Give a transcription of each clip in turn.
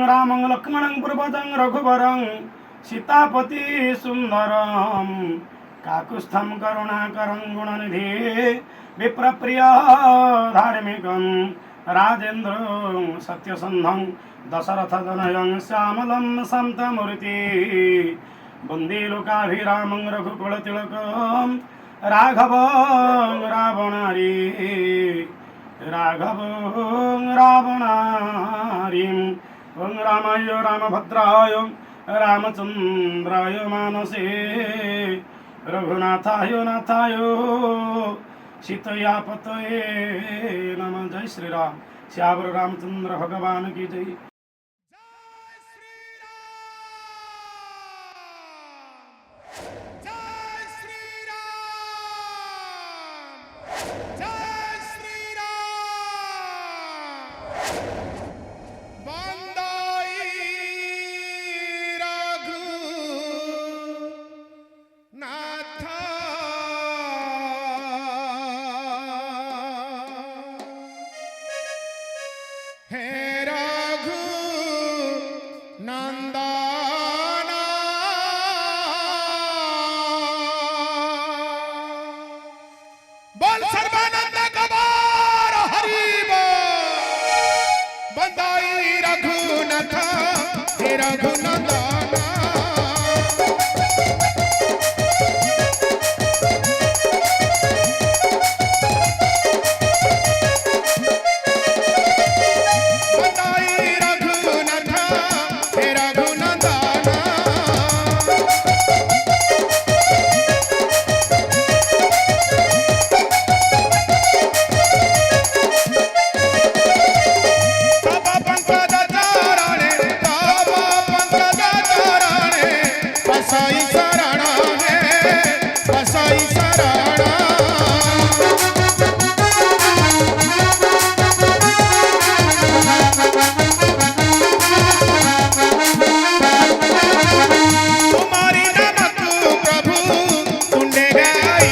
रामं लक्ष्मणं पूर्वजं रघुवरं सीतापति सुंदरम काकुस्थं करुणाकरं गुणनिधि विप्रप्रिय धार्मिकं राजेन्द्रं सत्यसन्धं दशरथतनयं श्यामलं शान्तमूर्ति वन्दे लोकाभिरामं रघुकुलतिलकं राघवं रावणारी रावणारीं ओं रामाय रामभद्राय रामचंद्राय मानसे रघुनाथाय नाथाय सीतया पतये नमः। जय श्री राम। श्यावर रामचंद्र भगवान की जय। बोल सर्वानंद कबार हरि बोल। बंदाई रघुनाथ हे रघुनंदना बंदाई रघुनाथ हे रघुनंदना बसाई शरण है बसाई शरण तुम्हारी नमक प्रभु सुनने गई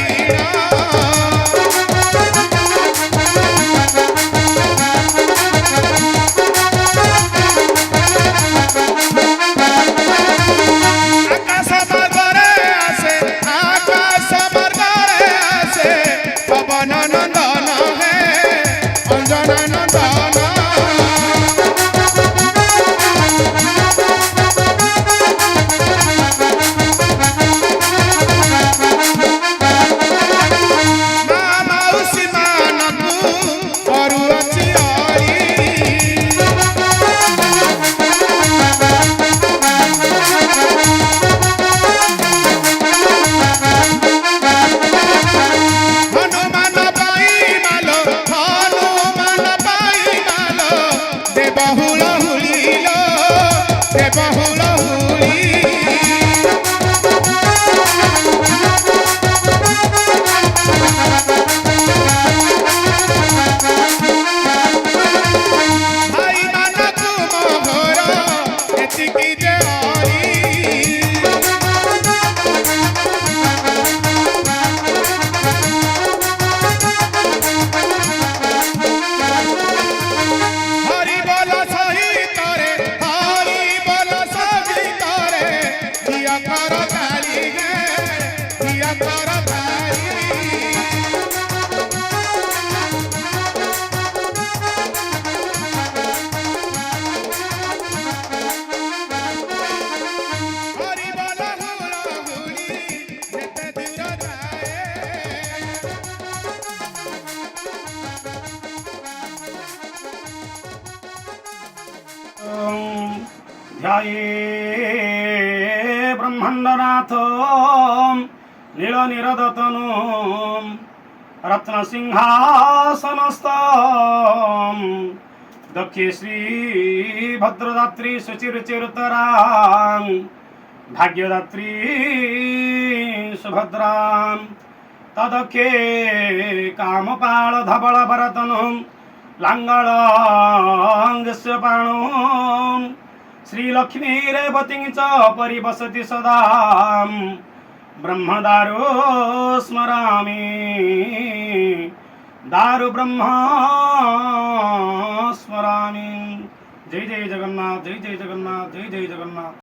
ध्याये ब्रह्मांडनाथ नीलनिरदतनुं रत्नसिंहासनस्थं दक्षे श्रीभद्रदात्री सुचिरचिरतरां भाग्यदात्री सुभद्रां तदखे कामपालधवलभरतनुं लाङ्गलाङ्गस्य पाणुं श्रीलक्ष्मी रेवतीं च परिवसति सदा ब्रह्मदारो स्मरामि दारु ब्रह्म स्मरामि। जय जय जगन्नाथ, जय जय जगन्नाथ, जय जय जगन्नाथ।